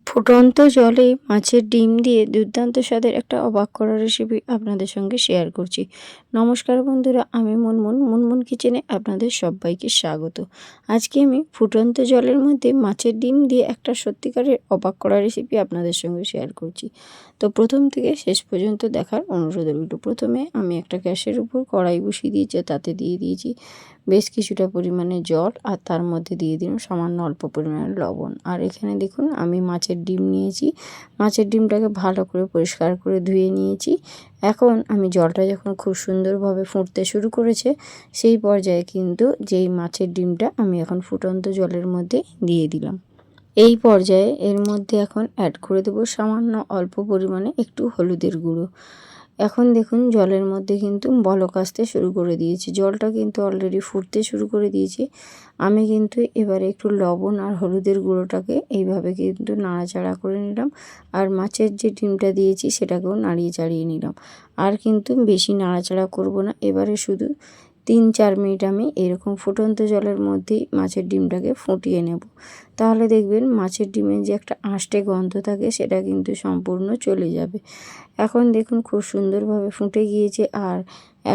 ফুটন্ত জলে মাছের ডিম দিয়ে দুর্দান্ত স্বাদের একটা অবাক করা রেসিপি আপনাদের সঙ্গে শেয়ার করছি। নমস্কার বন্ধুরা, আমি মুনমুন কিচেনে আপনাদের সবাইকে স্বাগত। আজকে আমি ফুটন্ত জলের মধ্যে মাছের ডিম দিয়ে একটা সত্যিকারের অবাক করা রেসিপি আপনাদের সঙ্গে শেয়ার করছি। তো প্রথম থেকে শেষ পর্যন্ত দেখার অনুরোধ রইল। প্রথমে আমি একটা গ্যাসের উপর কড়াই বসিয়ে দিয়েছি, তাতে দিয়ে দিয়েছি বেশ কিছুটা পরিমাণে জল, আর তার মধ্যে দিয়ে দিলাম সামান্য অল্প পরিমাণে লবণ। আর এখানে দেখুন আমি মাছের ডিম নিয়েছি। মাছের ডিমটাকে ভালো করে পরিষ্কার করে ধুয়ে নিয়েছি। এখন আমি জলটা যখন খুব সুন্দরভাবে ফুটতে শুরু করেছে, সেই পর্যায়ে কিন্তু যেই মাছের ডিমটা আমি এখন ফুটন্ত জলের মধ্যে দিয়ে দিলাম। এই পর্যায়ে এর মধ্যে এখন অ্যাড করে দেবো সামান্য অল্প পরিমাণে একটু হলুদের গুঁড়ো। এখন দেখুন জলের মধ্যে কিন্তু বলক আসতে শুরু করে দিয়েছি, জলটা কিন্তু অলরেডি ফুটতে শুরু করে দিয়েছি। আমি কিন্তু এবারে একটু লবণ আর হলুদের গুঁড়োটাকে এইভাবে কিন্তু নাড়াচাড়া করে নিলাম, আর মাছের যে ডিমটা দিয়েছি সেটাকেও নাড়িয়ে চাড়িয়ে নিলাম। আর কিন্তু বেশি নাড়াচাড়া করব না, এবারে শুধু 3-4 মিনিট আমি এরকম ফুটন্ত জলের মধ্যেই মাছের ডিমটাকে ফুটিয়ে নেব। তাহলে দেখবেন মাছের ডিমের যে একটা আঁশটে গন্ধ থাকে সেটা কিন্তু সম্পূর্ণ চলে যাবে। এখন দেখুন খুব সুন্দরভাবে ফুটে গিয়েছে, আর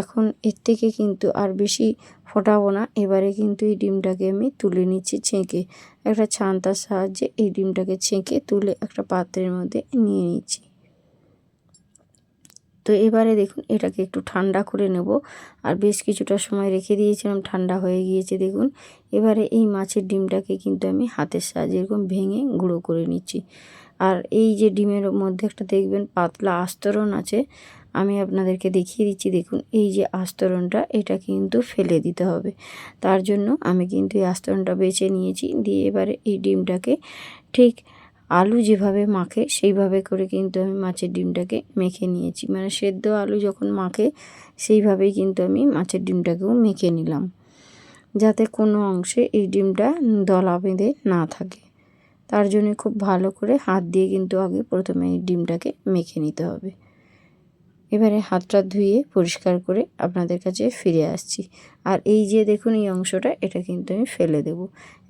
এখন এর থেকে কিন্তু আর বেশি ফোটাবো না। এবারে কিন্তু এই ডিমটাকে আমি তুলে নিচ্ছি ছেঁকে। একটা ছান্তার সাহায্যে এই ডিমটাকে ছেঁকে তুলে একটা পাত্রের মধ্যে নিয়ে নিচ্ছি। তো এবারে দেখুন এটাকে একটু ঠান্ডা করে নেব, আর বেশ কিছুটা সময় রেখে দিয়েছিলাম, ঠান্ডা হয়ে গিয়েছে দেখুন। এবারে এই মাছের ডিমটাকে কিন্তু আমি হাতের সাহায্যে এরকম ভেঙে গুঁড়ো করে নিচ্ছি। আর এই যে ডিমের মধ্যে একটা দেখবেন পাতলা আস্তরণ আছে, আমি আপনাদেরকে দেখিয়ে দিচ্ছি। দেখুন এই যে আস্তরণটা, এটা কিন্তু ফেলে দিতে হবে। তার জন্য আমি কিন্তু এই আস্তরণটা বেছে নিয়েছি। দিয়ে এবারে এই ডিমটাকে ঠিক আলু যেভাবে মাখে সেইভাবে করে কিন্তু আমি মাছের ডিমটাকে মেখে নিয়েছি। মানে সেদ্ধ আলু যখন মাখে সেইভাবেই কিন্তু আমি মাছের ডিমটাকেও মেখে নিলাম, যাতে কোনো অংশে এই ডিমটা দলা বেঁধে না থাকে। তার জন্য খুব ভালো করে হাত দিয়ে কিন্তু আগে প্রথমে এই ডিমটাকে মেখে নিতে হবে। এবারে হাতটা ধুয়ে পরিষ্কার করে আপনাদের কাছে ফিরে আসছি। আর এই যে দেখুন এই অংশটা, এটা কিন্তু আমি ফেলে দেব।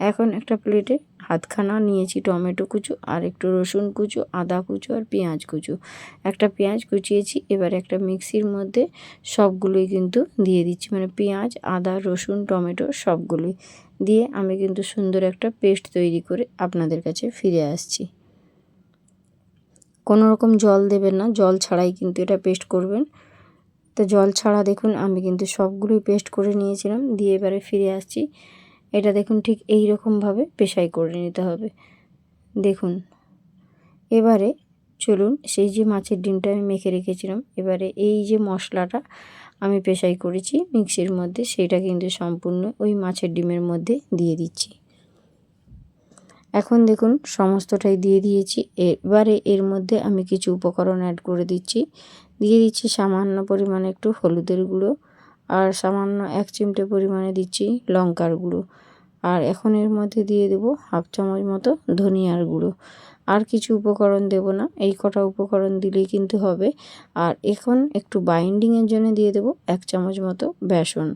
এখন একটা প্লেটে হাতখানা নিয়েছি টমেটো কুচো, আর একটু রসুন কুচো, আদা কুচো, আর পেঁয়াজ কুচো। একটা পেঁয়াজ কুচিয়েছি। এবার একটা মিক্সির মধ্যে সবগুলোই কিন্তু দিয়ে দিচ্ছি, মানে পেঁয়াজ, আদা, রসুন, টমেটো সবগুলোই দিয়ে আমি কিন্তু সুন্দর একটা পেস্ট তৈরি করে আপনাদের কাছে ফিরে আসছি। কোনো রকম জল দেবেন না, জল ছাড়াই কিন্তু এটা পেস্ট করবেন। তো জল ছাড়া দেখুন আমি কিন্তু সবগুলোই পেস্ট করে নিয়েছিলাম। দিয়ে এবারে ফিরে আসছি। এটা দেখুন ঠিক এই রকমভাবে পেশাই করে নিতে হবে। দেখুন এবারে চলুন সেই যে মাছের ডিমটা আমি মেখে রেখেছিলাম, এবারে এই যে মশলাটা আমি পেশাই করেছি মিক্সির মধ্যে, সেটা কিন্তু সম্পূর্ণ ওই মাছের ডিমের মধ্যে দিয়ে দিচ্ছি। এখন দেখুন সমস্তটাই দিয়ে দিয়েছি। এবারে এর মধ্যে আমি কিছু উপকরণ অ্যাড করে দিচ্ছি। দিয়ে দিচ্ছি সামান্য পরিমাণে একটু হলুদের গুঁড়ো, আর সামান্য 1 চিমটে পরিমাণে দিচ্ছি লঙ্কার গুঁড়ো। আর এখন এর মধ্যে দিয়ে দেব 1/2 চামচ মতো ধনিয়ার গুঁড়ো। আর কিছু উপকরণ দেব না, এই কটা উপকরণ দিলেই কিন্তু হবে। আর এখন একটু বাইন্ডিংয়ের জন্য দিয়ে দেব 1 চামচ মতো বেসন।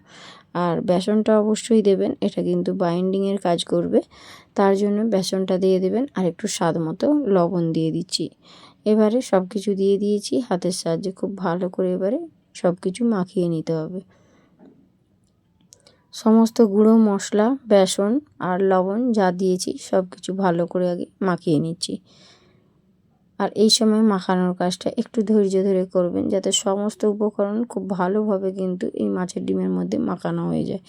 আর বেসনটা অবশ্যই দেবেন, এটা কিন্তু বাইন্ডিংয়ের কাজ করবে। তার জন্য বেসনটা দিয়ে দেবেন, আর একটু স্বাদ মতো লবণ দিয়ে দিচ্ছি। এবারে সব কিছু দিয়ে দিয়েছি, হাতের সাহায্যে খুব ভালো করে এবারে সব কিছু মাখিয়ে নিতে হবে। সমস্ত গুঁড়ো মশলা, বেসন আর লবণ যা দিয়েছি সব কিছু ভালো করে আগে মাখিয়ে নিচ্ছি। আর এই সময় মাখানোর কাজটা একটু ধৈর্য ধরে করবেন, যাতে সমস্ত উপকরণ খুব ভালোভাবে কিন্তু এই মাছের ডিমের মধ্যে মাখানো হয়ে যায়।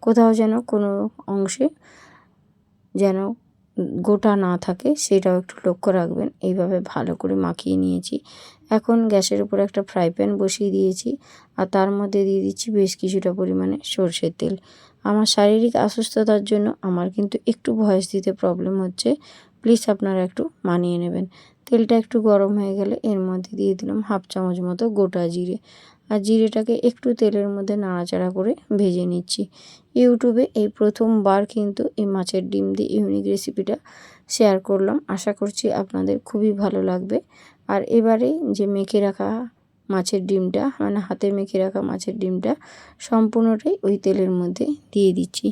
কোথাও যেন কোনো অংশে যেন গোটা না থাকে সেটাও একটু লক্ষ্য রাখবেন। এইভাবে ভালো করে মাখিয়ে নিয়েছি। এখন গ্যাসের উপর একটা ফ্রাই প্যান বসিয়ে দিয়েছি, আর তার মধ্যে দিয়ে দিচ্ছি বেশ কিছুটা পরিমাণে সরষের তেল। আমার শারীরিক অসুস্থতার জন্য আমার কিন্তু একটু ভয়েস দিতে প্রবলেম হচ্ছে, প্লিজ আপনারা একটু মানিয়ে নেবেন। তেলটা একটু গরম হয়ে গেলে এর মধ্যে দিয়ে দিলাম 1/2 চামচ মতো গোটা জিরে। আর জিরেটাকে একটু তেলের মধ্যে নাড়াচাড়া করে ভেজে নিচ্ছি। ইউটিউবে এই প্রথমবার কিন্তু এই মাছের ডিম দিয়ে ইউনিক রেসিপিটা শেয়ার করলাম, আশা করছি আপনাদের খুবই ভালো লাগবে। আর এবারে যে মেখে রাখা মাছের ডিমটা, মানে হাতে মেখে রাখা মাছের ডিমটা সম্পূর্ণটাই ওই তেলের মধ্যে দিয়ে দিচ্ছি।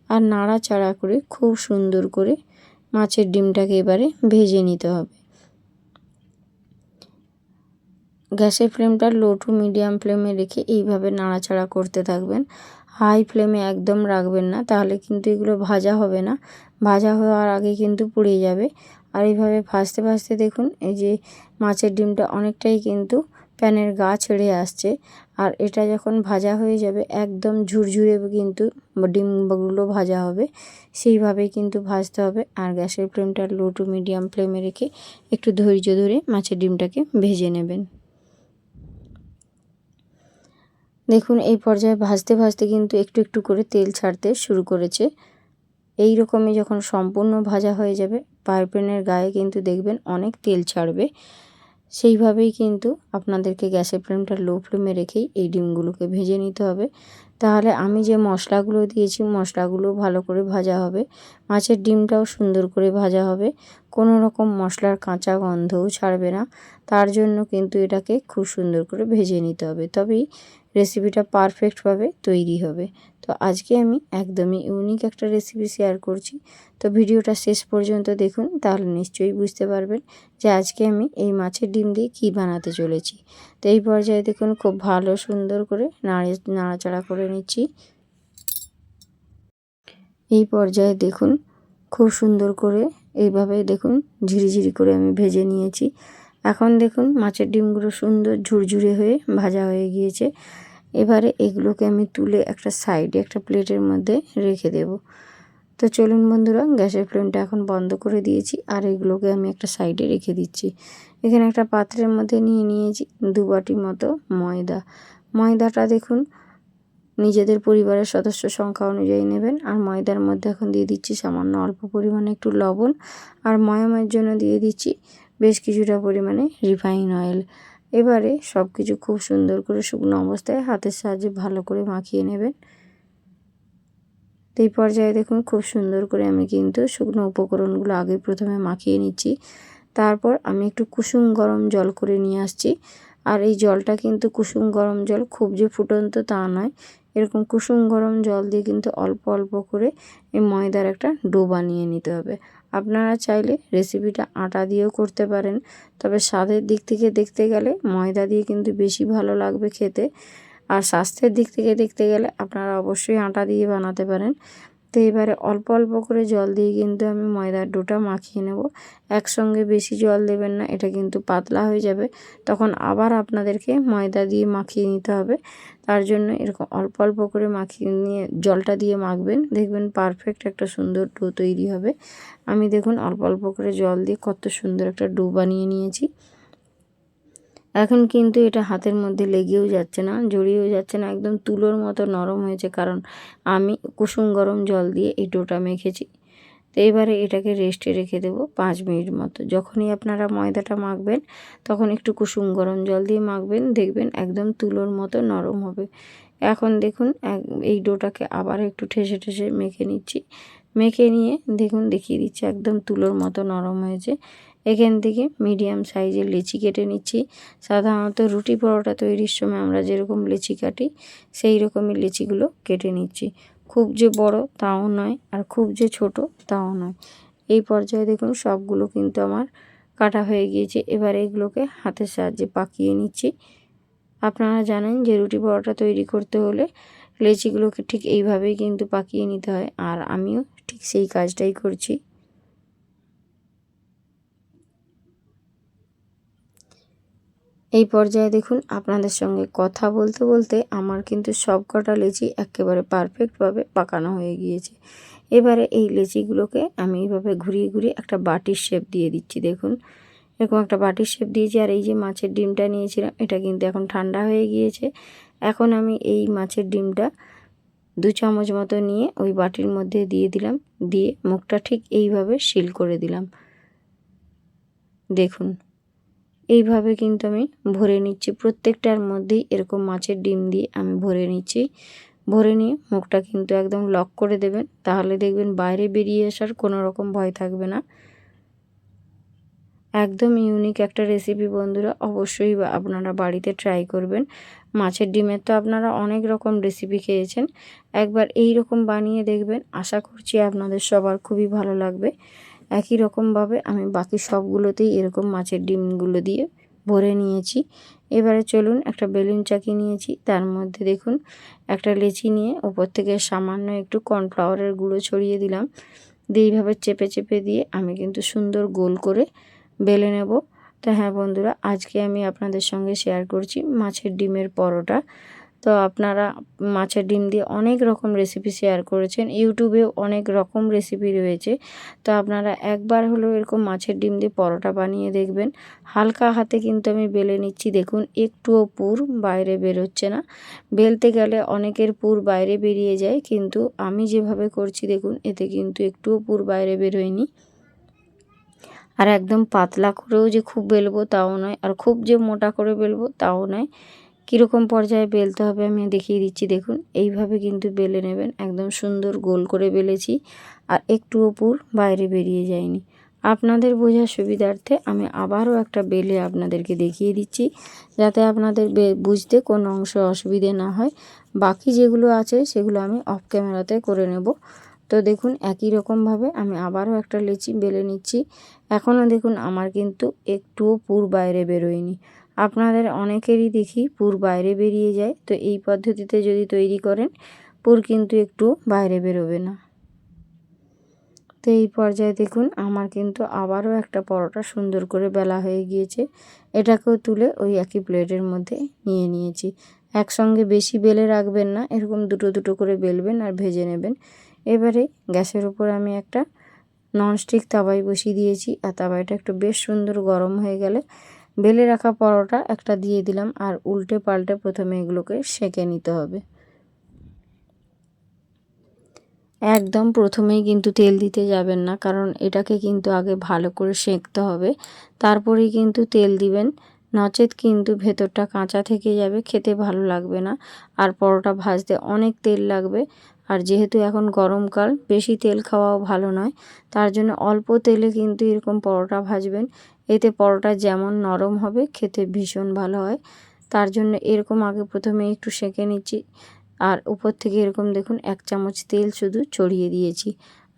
আর নাড়াচাড়া করে খুব সুন্দর করে মাছের ডিমটাকে এবারে ভেজে নিতে হবে। গ্যাসের ফ্লেমটা লো টু মিডিয়াম ফ্লেমে রেখে এইভাবে নাড়াচাড়া করতে থাকবেন। হাই ফ্লেমে একদম রাখবেন না, তাহলে কিন্তু এগুলো ভাজা হবে না, ভাজা হওয়ার আগে কিন্তু পুড়ে যাবে। আর এইভাবে ভাজতে ভাজতে দেখুন এই যে মাছের ডিমটা অনেকটাই কিন্তু প্যানের গা ছেড়ে আসছে। আর এটা যখন ভাজা হয়ে যাবে একদম ঝুরঝুরে কিন্তু ডিমগুলো ভাজা হবে, সেইভাবেই কিন্তু ভাজতে হবে। আর গ্যাসের ফ্লেমটা লো টু মিডিয়াম ফ্লেমে রেখে একটু ধৈর্য ধরে মাছের ডিমটাকে ভেজে নেবেন। দেখুন এই পর্যায়ে ভাজতে ভাজতে কিন্তু একটু একটু করে তেল ছাড়তে শুরু করেছে। এই রকমই যখন সম্পূর্ণ ভাজা হয়ে যাবে প্যানের গায়ে কিন্তু দেখবেন অনেক তেল ছাড়বে। সেইভাবেই কিন্তু আপনাদেরকে গ্যাসের ফ্লেমটা লো ফ্লেমে রেখেই এই ডিমগুলোকে ভেজে নিতে হবে। তাহলে আমি যে মশলাগুলো দিয়েছি মশলাগুলো ভালো করে ভাজা হবে, মাছের ডিমটাও সুন্দর করে ভাজা হবে, কোনো রকম মশলার কাঁচা গন্ধও ছাড়বে না। তার জন্য কিন্তু এটাকে খুব সুন্দর করে ভেজে নিতে হবে, তবেই রেসিপিটা পারফেক্টভাবে তৈরি হবে। তো আজকে আমি একদমই ইউনিক একটা রেসিপি শেয়ার করছি। তো ভিডিওটা শেষ পর্যন্ত দেখুন, তাহলে নিশ্চয়ই বুঝতে পারবেন যে আজকে আমি এই মাছের ডিম দিয়ে কী বানাতে চলেছি। তো এই পর্যায়ে দেখুন খুব ভালো সুন্দর করে নাড়াচাড়া করে নিচ্ছি। এই পর্যায়ে দেখুন খুব সুন্দর করে এইভাবে দেখুন ঝিরিঝিরি করে আমি ভেজে নিয়েছি। এখন দেখুন মাছের ডিমগুলো সুন্দর ঝুরঝুরে হয়ে ভাজা হয়ে গিয়েছে। এবারে এগুলোকে আমি তুলে একটা সাইডে একটা প্লেটের মধ্যে রেখে দেব। তো চলুন বন্ধুরা, গ্যাসের ফ্লেমটা এখন বন্ধ করে দিয়েছি আর এগুলোকে আমি একটা সাইডে রেখে দিচ্ছি। এখানে একটা পাত্রের মধ্যে নিয়ে নিয়েছি 2 বাটি মতো ময়দা। ময়দাটা দেখুন নিজেদের পরিবারের সদস্য সংখ্যা অনুযায়ী নেবেন। আর ময়দার মধ্যে এখন দিয়ে দিচ্ছি সামান্য অল্প পরিমাণে একটু লবণ, আর ময়ামের জন্য দিয়ে দিচ্ছি বেশ কিছুটা পরিমাণে রিফাইন অয়েল। এবারে সব কিছু খুব সুন্দর করে শুকনো অবস্থায় হাতের সাহায্যে ভালো করে মাখিয়ে নেবেন। এই পর্যায়ে দেখুন খুব সুন্দর করে আমি কিন্তু শুকনো উপকরণগুলো আগে প্রথমে মাখিয়ে নিচ্ছি। তারপর আমি একটু কুসুম গরম জল করে নিয়ে আসছি। আর এই জলটা কিন্তু কুসুম গরম জল, খুব যে ফুটন্ত তা নয়, এরকম কুসুম গরম জল দিয়ে কিন্তু অল্প অল্প করে এই ময়দার একটা ডো বানিয়ে নিতে হবে। আপনারা চাইলে রেসিপিটা আটা দিয়েও করতে পারেন, তবে স্বাদের দিক থেকে দেখতে গেলে ময়দা দিয়ে কিন্তু বেশি ভালো লাগবে খেতে। আর স্বাস্থ্যের দিক থেকে দেখতে গেলে আপনারা অবশ্যই আটা দিয়ে বানাতে পারেন। তো এবারে অল্প অল্প করে জল দিয়ে কিন্তু আমি ময়দার ডোটা মাখিয়ে নেব। একসঙ্গে বেশি জল দেবেন না, এটা কিন্তু পাতলা হয়ে যাবে, তখন আবার আপনাদেরকে ময়দা দিয়ে মাখিয়ে নিতে হবে। তার জন্য এরকম অল্প অল্প করে মাখিয়ে নিয়ে জলটা দিয়ে মাখবেন, দেখবেন পারফেক্ট একটা সুন্দর ডো তৈরি হবে। আমি দেখুন অল্প অল্প করে জল দিয়ে কত সুন্দর একটা ডো বানিয়ে নিয়েছি। এখন কিন্তু এটা হাতের মধ্যে লেগেও যাচ্ছে না, জড়িয়েও যাচ্ছে না, একদম তুলোর মতো নরম হয়েছে, কারণ আমি কুসুম গরম জল দিয়ে এই ডোটা মেখেছি। তো এবারে এটাকে রেস্টে রেখে দেবো 5 মিনিট মতো। যখনই আপনারা ময়দাটা মাখবেন তখন একটু কুসুম গরম জল দিয়ে মাখবেন, দেখবেন একদম তুলোর মতো নরম হবে। এখন দেখুন এই ডোটাকে আবার একটু ঠেসে ঠেসে মেখে নিচ্ছি। মেখে নিয়ে দেখুন দেখিয়ে দিচ্ছি একদম তুলোর মতো নরম হয়েছে। এখান থেকে মিডিয়াম সাইজের লেচি কেটে নিচ্ছি। সাধারণত রুটি পরোটা তৈরির সময় আমরা যেরকম লেচি কাটি সেই রকমই লেচিগুলো কেটে নিচ্ছি। খুব যে বড় তাও নয়, আর খুব যে ছোট তাও নয়। এই পর্যায়ে দেখুন সবগুলো কিন্তু আমার কাটা হয়ে গিয়েছে। এবার এগুলোকে হাতের সাহায্যে পাকিয়ে নিচ্ছি। আপনারা জানেন যে রুটি পরোটা তৈরি করতে হলে লেচিগুলোকে ঠিক এইভাবেই কিন্তু পাকিয়ে নিতে হয়, আর আমিও ঠিক সেই কাজটাই করছি। এই পর্যায়ে দেখুন আপনাদের সঙ্গে কথা বলতে বলতে আমার কিন্তু সব কটা লেচি একেবারে পারফেক্টভাবে পাকানো হয়ে গিয়েছে। এবারে এই লেচিগুলোকে আমি এইভাবে ঘুরিয়ে ঘুরিয়ে একটা বাটির শেপ দিয়ে দিচ্ছি। দেখুন এরকম একটা বাটির শেপ দিয়েছি। আর এই যে মাছের ডিমটা নিয়েছিলাম এটা কিন্তু এখন ঠান্ডা হয়ে গিয়েছে। এখন আমি এই মাছের ডিমটা 2 চামচ মতো নিয়ে ওই বাটির মধ্যে দিয়ে দিলাম, দিয়ে মুখটা ঠিক এইভাবে সিল করে দিলাম। দেখুন এইভাবে কিন্তু আমি ভরে নিচ্ছি, প্রত্যেকটার মধ্যেই এরকম মাছের ডিম দিয়ে আমি ভরে নিচ্ছি। ভরে নিয়ে মুখটা কিন্তু একদম লক করে দেবেন, তাহলে দেখবেন বাইরে বেরিয়ে আসার কোনো রকম ভয় থাকবে না। একদম ইউনিক একটা রেসিপি বন্ধুরা, অবশ্যই আপনারা বাড়িতে ট্রাই করবেন। মাছের ডিমের তো আপনারা অনেক রকম রেসিপি খেয়েছেন, একবার এই রকম বানিয়ে দেখবেন, আশা করছি আপনাদের সবার খুবই ভালো লাগবে। একই রকমভাবে আমি বাকি সবগুলোতেই এরকম মাছের ডিমগুলো দিয়ে ভরে নিয়েছি। এবারে চলুন একটা বেলুন চাকি নিয়েছি, তার মধ্যে দেখুন একটা লেচি নিয়ে ওপর থেকে সামান্য একটু কর্নফ্লাওয়ারের গুঁড়ো ছড়িয়ে দিলাম। দিয়ে এইভাবে চেপে চেপে দিয়ে আমি কিন্তু সুন্দর গোল করে বেলে নেব। তো হ্যাঁ বন্ধুরা, আজকে আমি আপনাদের সঙ্গে শেয়ার করছি মাছের ডিমের পরোটা। তো আপনারা মাছের ডিম দিয়ে অনেক রকম রেসিপি শেয়ার করেছেন, ইউটিউবেও অনেক রকম রেসিপি রয়েছে। তো আপনারা একবার হলেও এরকম মাছের ডিম দিয়ে পরোটা বানিয়ে দেখবেন। হালকা হাতে কিন্তু আমি বেলে নিচ্ছি, দেখুন একটুও পুর বাইরে বেরোচ্ছে না। বেলতে গেলে অনেকের পুর বাইরে বেরিয়ে যায়, কিন্তু আমি যেভাবে করছি দেখুন এতে কিন্তু একটুও পুর বাইরে বেরোয়নি। আর একদম পাতলা করেও যে খুব বেলবো তাও নয়, আর খুব যে মোটা করে বেলবো তাও নয়। কীরকম পর্যায়ে বেলতে হবে আমি দেখিয়ে দিচ্ছি, দেখুন এইভাবে কিন্তু বেলে নেবেন। একদম সুন্দর গোল করে বেলেছি, আর একটুও পুর বাইরে বেরিয়ে যায়নি। আপনাদের বোঝার সুবিধার্থে আমি আবারও একটা বেলে আপনাদেরকে দেখিয়ে দিচ্ছি, যাতে আপনাদের বুঝতে কোনো অংশ অসুবিধে না হয়। বাকি যেগুলো আছে সেগুলো আমি অফ ক্যামেরাতে করে নেব। তো দেখুন একই রকমভাবে আমি আবারও একটা লেচি বেলে নিচ্ছি। এখনও দেখুন আমার কিন্তু একটুও পুর বাইরে বেরোয়নি। আপনাদের অনেকেরই দেখি পুর বাইরে বেরিয়ে যায়, তো এই পদ্ধতিতে যদি তৈরি করেন পুর কিন্তু একটু বাইরে বেরোবে না। তো এই পর্যায়ে দেখুন আমার কিন্তু আবারও একটা পরোটা সুন্দর করে বেলা হয়ে গিয়েছে। এটাকেও তুলে ওই একই প্লেটের মধ্যে নিয়ে নিয়েছি। একসঙ্গে বেশি বেলে রাখবেন না, এরকম দুটো দুটো করে বেলবেন আর ভেজে নেবেন। এবারে গ্যাসের উপর আমি একটা ননস্টিক তাওয়ায় বসিয়ে দিয়েছি, আর তাওয়াটা একটু বেশ সুন্দর গরম হয়ে গেলে বেলে রাখা পরোটা একটা দিয়ে দিলাম, আর উল্টে পাল্টে প্রথমে এগুলোকে সেঁকে নিতে হবে। একদম প্রথমেই কিন্তু তেল দিতে যাবেন না, কারণ এটাকে কিন্তু আগে ভালো করে সেঁকতে হবে, তারপরেই কিন্তু তেল দিবেন। নচেত কিন্তু ভেতরটা কাঁচা থেকে যাবে, খেতে ভালো লাগবে না, আর পরোটা ভাজতে অনেক তেল লাগবে। আর যেহেতু এখন গরমকাল, বেশি তেল খাওয়াও ভালো নয়, তার জন্য অল্প তেলে কিন্তু এরকম পরোটা ভাজবেন। এতে পরোটা যেমন নরম হবে, খেতে ভীষণ ভালো হয়। তার জন্য এরকম আগে প্রথমে একটু সেঁকে নিচ্ছি, আর উপর থেকে এরকম দেখুন 1 চামচ তেল শুধু ছড়িয়ে দিয়েছি,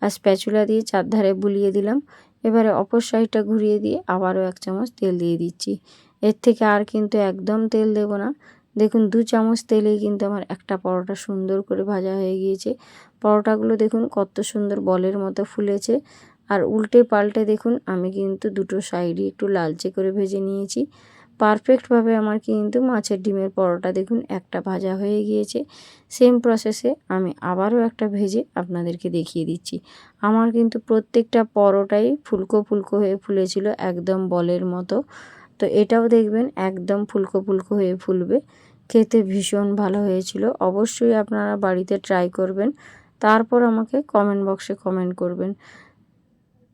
আর স্প্যাচুলা দিয়ে চারধারে বুলিয়ে দিলাম। এবারে অপর সাইডটা ঘুরিয়ে দিয়ে আবারও 1 চামচ তেল দিয়ে দিচ্ছি। এর থেকে আর কিন্তু একদম তেল দেব না। দেখুন 2 চামচ তেলেই কিন্তু আমার একটা পরোটা সুন্দর করে ভাজা হয়ে গিয়েছে। পরোটাগুলো দেখুন কত সুন্দর বলের মতো ফুলেছে। আর উল্টে পাল্টে দেখুন আমি কিন্তু দুটো সাইডই একটু লালচে করে ভেজে নিয়েছি। পারফেক্টভাবে আমার কিন্তু মাছের ডিমের পরোটা দেখুন একটা ভাজা হয়ে গিয়েছে। সেম প্রসেসে আমি আবারও একটা ভেজে আপনাদেরকে দেখিয়ে দিচ্ছি। আমার কিন্তু প্রত্যেকটা পরোটাই ফুলকো ফুলকো হয়ে ফুলেছিল, একদম বলের মতো। তো এটাও দেখবেন একদম ফুলকো ফুলকো হয়ে ফুলবে, খেতে ভীষণ ভালো হয়েছিল। অবশ্যই আপনারা বাড়িতে ট্রাই করবেন, তারপর আমাকে কমেন্ট বক্সে কমেন্ট করবেন।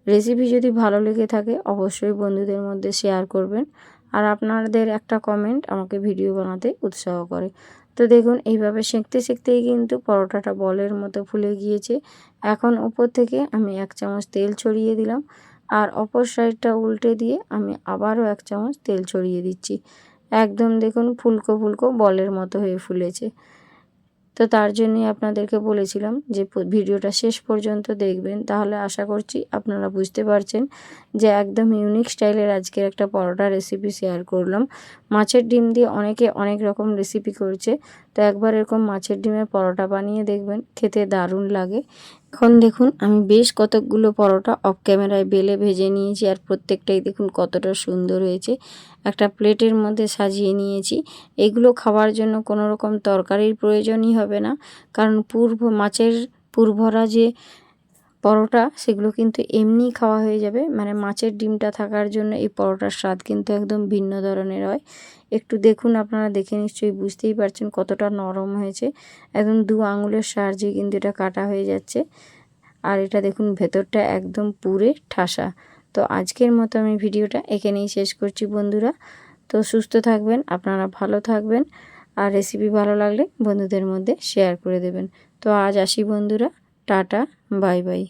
রেসিপি যদি ভালো লেগে থাকে অবশ্যই বন্ধুদের মধ্যে শেয়ার করবেন, আর আপনাদের একটা কমেন্ট আমাকে ভিডিও বানাতে উৎসাহ করে। তো দেখুন এইভাবে সেঁকতে সেঁকতেই কিন্তু পরোটাটা বলের মতো ফুলে গিয়েছে। এখন উপর থেকে আমি 1 চামচ তেল ছড়িয়ে দিলাম, আর অপর সাইডটা উল্টে দিয়ে আমি আবারও 1 চামচ তেল ছড়িয়ে দিচ্ছি। একদম দেখুন ফুলকো ফুলকো বলের মতো হয়ে ফুলেছে। তো তার জন্যই আপনাদেরকে বলেছিলাম যে ভিডিওটা শেষ পর্যন্ত দেখবেন, তাহলে আশা করছি আপনারা বুঝতে পারছেন যে একদম ইউনিক স্টাইলের আজকের একটা পরোটা রেসিপি শেয়ার করলাম। মাছের ডিম দিয়ে অনেকে অনেক রকম রেসিপি করছে, তো একবার এরকম মাছের ডিমের পরোটা বানিয়ে দেখবেন, খেতে দারুণ লাগে। এখন দেখুন আমি বেশ কতকগুলো পরোটা অফ ক্যামেরায় বেলে ভেজে নিয়েছি, আর প্রত্যেকটাই দেখুন কতটা সুন্দর হয়েছে। একটা প্লেটের মধ্যে সাজিয়ে নিয়েছি। এগুলো খাওয়ার জন্য কোনো রকম তরকারির প্রয়োজনই হবে না, কারণ মাছের পুরভরা যে পরোটা সেগুলো কিন্তু এমনিই খাওয়া হয়ে যাবে। মানে মাছের ডিমটা থাকার জন্য এই পরোটার স্বাদ কিন্তু একদম ভিন্ন ধরনের হয়। একটু দেখুন, আপনারা দেখে নিশ্চয়ই বুঝতেই পারছেন কতটা নরম হয়েছে। একদম 2 আঙুলের সাহায্যে কিন্তু এটা কাটা হয়ে যাচ্ছে, আর এটা দেখুন ভেতরটা একদম পুরে ঠাসা। তো আজকের মতো আমি ভিডিওটা এখানেই শেষ করছি বন্ধুরা। তো সুস্থ থাকবেন, আপনারা ভালো থাকবেন, আর রেসিপি ভালো লাগলে বন্ধুদের মধ্যে শেয়ার করে দেবেন। তো আজ আসি বন্ধুরা, টাটা, বাই বাই।